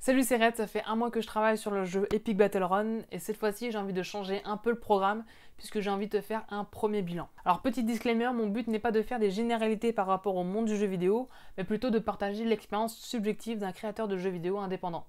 Salut, c'est Red, ça fait un mois que je travaille sur le jeu Epic Battle Run et cette fois-ci j'ai envie de changer un peu le programme puisque j'ai envie de faire un premier bilan. Alors petit disclaimer, mon but n'est pas de faire des généralités par rapport au monde du jeu vidéo, mais plutôt de partager l'expérience subjective d'un créateur de jeux vidéo indépendant.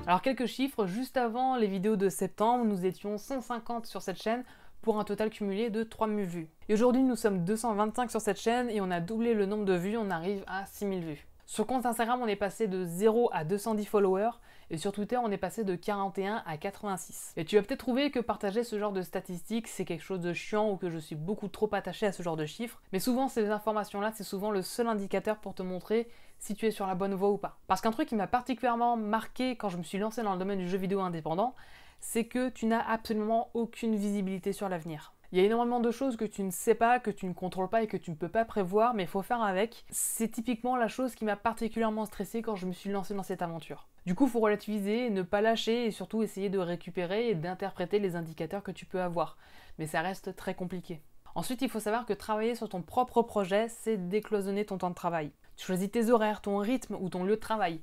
Alors quelques chiffres, juste avant les vidéos de septembre, nous étions 150 sur cette chaîne pour un total cumulé de 3000 vues. Et aujourd'hui nous sommes 225 sur cette chaîne et on a doublé le nombre de vues, on arrive à 6000 vues. Sur compte Instagram on est passé de 0 à 210 followers et sur Twitter on est passé de 41 à 86. Et tu vas peut-être trouver que partager ce genre de statistiques c'est quelque chose de chiant ou que je suis beaucoup trop attaché à ce genre de chiffres, mais souvent ces informations là c'est souvent le seul indicateur pour te montrer si tu es sur la bonne voie ou pas. Parce qu'un truc qui m'a particulièrement marqué quand je me suis lancé dans le domaine du jeu vidéo indépendant, c'est que tu n'as absolument aucune visibilité sur l'avenir. Il y a énormément de choses que tu ne sais pas, que tu ne contrôles pas et que tu ne peux pas prévoir, mais il faut faire avec. C'est typiquement la chose qui m'a particulièrement stressé quand je me suis lancé dans cette aventure. Du coup, il faut relativiser, ne pas lâcher et surtout essayer de récupérer et d'interpréter les indicateurs que tu peux avoir. Mais ça reste très compliqué. Ensuite, il faut savoir que travailler sur ton propre projet, c'est décloisonner ton temps de travail. Tu choisis tes horaires, ton rythme ou ton lieu de travail.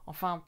Enfin,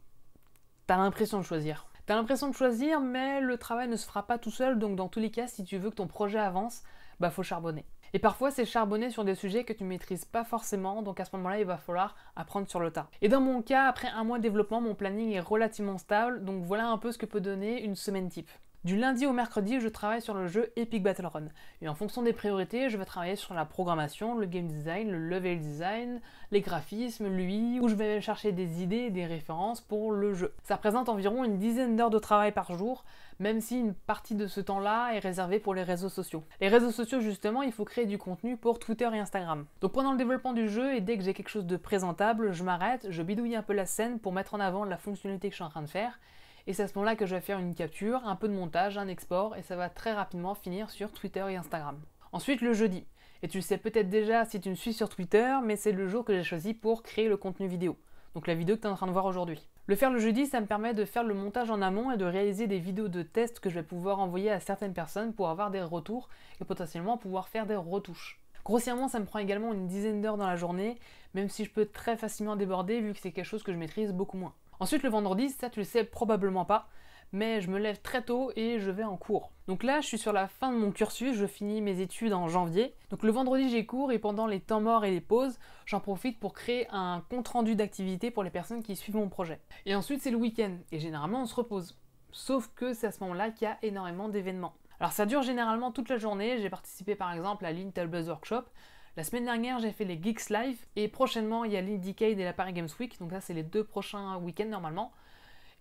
t'as l'impression de choisir. T'as l'impression de choisir, mais le travail ne se fera pas tout seul, donc dans tous les cas, si tu veux que ton projet avance, faut charbonner. Et parfois, c'est charbonner sur des sujets que tu maîtrises pas forcément, donc à ce moment-là, il va falloir apprendre sur le tas. Et dans mon cas, après un mois de développement, mon planning est relativement stable, donc voilà un peu ce que peut donner une semaine type. Du lundi au mercredi, je travaille sur le jeu Epic Battle Run. Et en fonction des priorités, je vais travailler sur la programmation, le game design, le level design, les graphismes, l'UI, où je vais chercher des idées et des références pour le jeu. Ça représente environ une dizaine d'heures de travail par jour, même si une partie de ce temps-là est réservée pour les réseaux sociaux. Les réseaux sociaux, justement, il faut créer du contenu pour Twitter et Instagram. Donc pendant le développement du jeu, et dès que j'ai quelque chose de présentable, je m'arrête, je bidouille un peu la scène pour mettre en avant la fonctionnalité que je suis en train de faire, et c'est à ce moment-là que je vais faire une capture, un peu de montage, un export, et ça va très rapidement finir sur Twitter et Instagram. Ensuite, le jeudi. Et tu le sais peut-être déjà si tu me suis sur Twitter, mais c'est le jour que j'ai choisi pour créer le contenu vidéo. Donc la vidéo que tu es en train de voir aujourd'hui. Le faire le jeudi, ça me permet de faire le montage en amont et de réaliser des vidéos de test que je vais pouvoir envoyer à certaines personnes pour avoir des retours et potentiellement pouvoir faire des retouches. Grossièrement, ça me prend également une dizaine d'heures dans la journée, même si je peux très facilement déborder vu que c'est quelque chose que je maîtrise beaucoup moins. Ensuite, le vendredi, ça tu le sais probablement pas, mais je me lève très tôt et je vais en cours. Donc là, je suis sur la fin de mon cursus, je finis mes études en janvier. Donc le vendredi, j'ai cours et pendant les temps morts et les pauses, j'en profite pour créer un compte-rendu d'activité pour les personnes qui suivent mon projet. Et ensuite, c'est le week-end, et généralement, on se repose. Sauf que c'est à ce moment-là qu'il y a énormément d'événements. Alors ça dure généralement toute la journée, j'ai participé par exemple à l'Intel Buzz Workshop. La semaine dernière, j'ai fait les Geeks Live et prochainement, il y a l'Indiecade et la Paris Games Week. Donc là, c'est les 2 prochains week-ends normalement.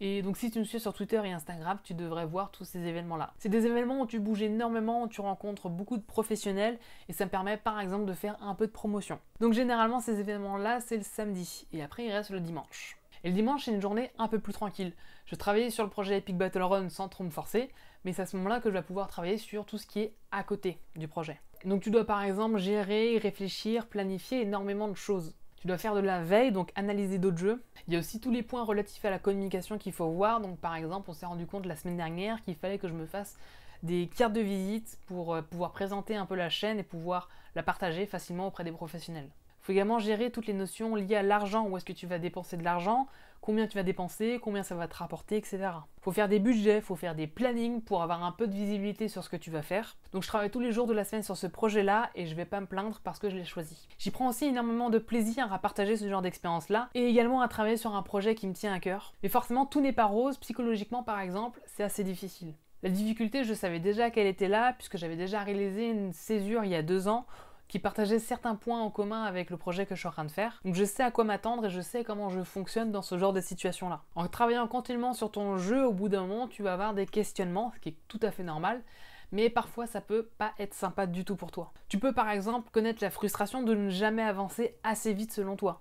Et donc si tu me suis sur Twitter et Instagram, tu devrais voir tous ces événements-là. C'est des événements où tu bouges énormément, où tu rencontres beaucoup de professionnels et ça me permet par exemple de faire un peu de promotion. Donc généralement, ces événements-là, c'est le samedi et après, il reste le dimanche. Et le dimanche, c'est une journée un peu plus tranquille. Je travaillais sur le projet Epic Battle Run sans trop me forcer, mais c'est à ce moment-là que je vais pouvoir travailler sur tout ce qui est à côté du projet. Donc tu dois par exemple gérer, réfléchir, planifier énormément de choses. Tu dois faire de la veille, donc analyser d'autres jeux. Il y a aussi tous les points relatifs à la communication qu'il faut voir. Donc par exemple, on s'est rendu compte la semaine dernière qu'il fallait que je me fasse des cartes de visite pour pouvoir présenter un peu la chaîne et pouvoir la partager facilement auprès des professionnels. Il faut également gérer toutes les notions liées à l'argent, où est-ce que tu vas dépenser de l'argent, combien tu vas dépenser, combien ça va te rapporter, etc. Il faut faire des budgets, il faut faire des plannings pour avoir un peu de visibilité sur ce que tu vas faire. Donc je travaille tous les jours de la semaine sur ce projet-là et je vais pas me plaindre parce que je l'ai choisi. J'y prends aussi énormément de plaisir à partager ce genre d'expérience-là et également à travailler sur un projet qui me tient à cœur. Mais forcément, tout n'est pas rose, psychologiquement par exemple, c'est assez difficile. La difficulté, je savais déjà qu'elle était là puisque j'avais déjà réalisé une césure il y a 2 ans qui partageait certains points en commun avec le projet que je suis en train de faire. Donc je sais à quoi m'attendre et je sais comment je fonctionne dans ce genre de situation-là. En travaillant continuellement sur ton jeu, au bout d'un moment, tu vas avoir des questionnements, ce qui est tout à fait normal, mais parfois ça peut pas être sympa du tout pour toi. Tu peux par exemple connaître la frustration de ne jamais avancer assez vite selon toi.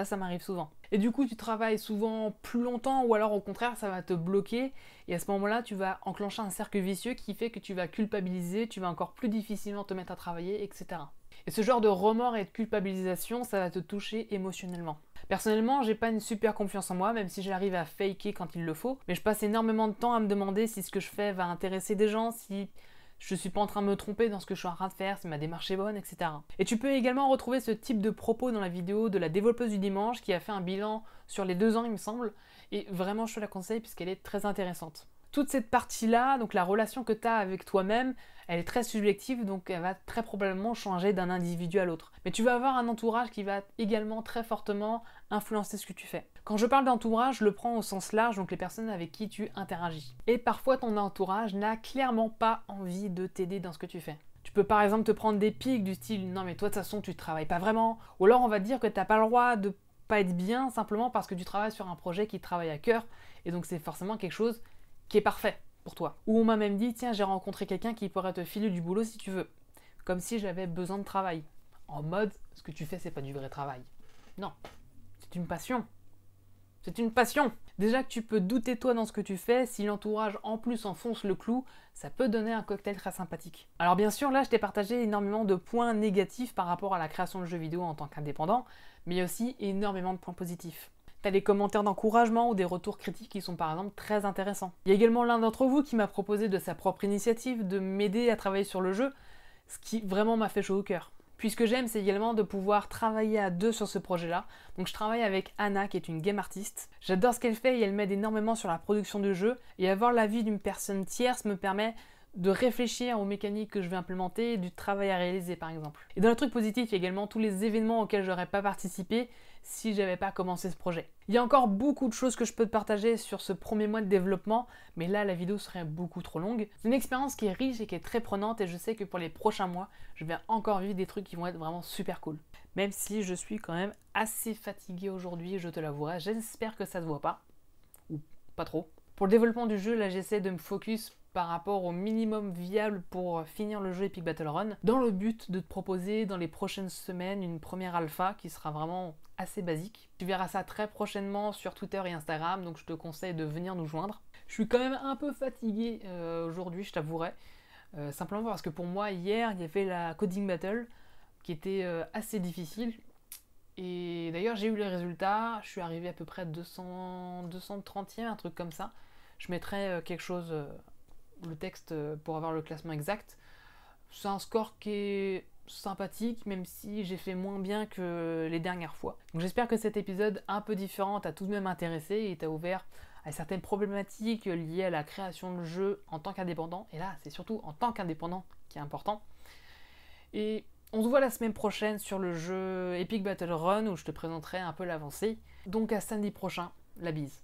Ça m'arrive souvent. Et du coup, tu travailles souvent plus longtemps ou alors au contraire, ça va te bloquer. Et à ce moment-là, tu vas enclencher un cercle vicieux qui fait que tu vas culpabiliser, tu vas encore plus difficilement te mettre à travailler, etc. Et ce genre de remords et de culpabilisation, ça va te toucher émotionnellement. Personnellement, j'ai pas une super confiance en moi, même si j'arrive à faker quand il le faut, mais je passe énormément de temps à me demander si ce que je fais va intéresser des gens, si je suis pas en train de me tromper dans ce que je suis en train de faire, si ma démarche est bonne, etc. Et tu peux également retrouver ce type de propos dans la vidéo de la développeuse du dimanche qui a fait un bilan sur les 2 ans, il me semble, et vraiment je te la conseille puisqu'elle est très intéressante. Toute cette partie-là, donc la relation que tu as avec toi-même, elle est très subjective, donc elle va très probablement changer d'un individu à l'autre. Mais tu vas avoir un entourage qui va également très fortement influencer ce que tu fais. Quand je parle d'entourage, je le prends au sens large, donc les personnes avec qui tu interagis. Et parfois ton entourage n'a clairement pas envie de t'aider dans ce que tu fais. Tu peux par exemple te prendre des pics du style « non mais toi de toute façon tu travailles pas vraiment », ou alors on va te dire que tu n'as pas le droit de pas être bien simplement parce que tu travailles sur un projet qui te travaille à cœur, et donc c'est forcément quelque chose qui est parfait pour toi. Ou on m'a même dit, tiens, j'ai rencontré quelqu'un qui pourrait te filer du boulot si tu veux. Comme si j'avais besoin de travail. En mode, ce que tu fais, c'est pas du vrai travail. Non, c'est une passion. C'est une passion. Déjà que tu peux douter toi dans ce que tu fais, si l'entourage en plus enfonce le clou, ça peut donner un cocktail très sympathique. Alors bien sûr, là, je t'ai partagé énormément de points négatifs par rapport à la création de jeux vidéo en tant qu'indépendant, mais il y a aussi énormément de points positifs. T'as des commentaires d'encouragement ou des retours critiques qui sont par exemple très intéressants. Il y a également l'un d'entre vous qui m'a proposé de sa propre initiative de m'aider à travailler sur le jeu, ce qui vraiment m'a fait chaud au cœur. Puis ce que j'aime, c'est également de pouvoir travailler à 2 sur ce projet-là. Donc je travaille avec Anna, qui est une game artiste. J'adore ce qu'elle fait et elle m'aide énormément sur la production de jeux. Et avoir l'avis d'une personne tierce me permet de réfléchir aux mécaniques que je vais implémenter et du travail à réaliser par exemple. Et dans le truc positif, il y a également tous les événements auxquels je n'aurais pas participé si j'avais pas commencé ce projet. Il y a encore beaucoup de choses que je peux te partager sur ce premier mois de développement, mais là la vidéo serait beaucoup trop longue. C'est une expérience qui est riche et qui est très prenante et je sais que pour les prochains mois, je vais encore vivre des trucs qui vont être vraiment super cool. Même si je suis quand même assez fatiguée aujourd'hui, je te l'avouerai, j'espère que ça se voit pas, ou pas trop. Pour le développement du jeu, là j'essaie de me focus par rapport au minimum viable pour finir le jeu Epic Battle Run, dans le but de te proposer dans les prochaines semaines une première alpha qui sera vraiment assez basique. Tu verras ça très prochainement sur Twitter et Instagram, donc je te conseille de venir nous joindre. Je suis quand même un peu fatigué aujourd'hui, je t'avouerai, simplement parce que pour moi, hier, il y avait la Coding Battle qui était assez difficile. Et d'ailleurs, j'ai eu les résultats, je suis arrivé à peu près 230e, un truc comme ça. Je mettrai quelque chose... le texte pour avoir le classement exact. C'est un score qui est sympathique, même si j'ai fait moins bien que les dernières fois. Donc j'espère que cet épisode un peu différent t'a tout de même intéressé et t'a ouvert à certaines problématiques liées à la création de jeux en tant qu'indépendant. Et là, c'est surtout en tant qu'indépendant qui est important. Et on se voit la semaine prochaine sur le jeu Epic Battle Run où je te présenterai un peu l'avancée. Donc à samedi prochain, la bise.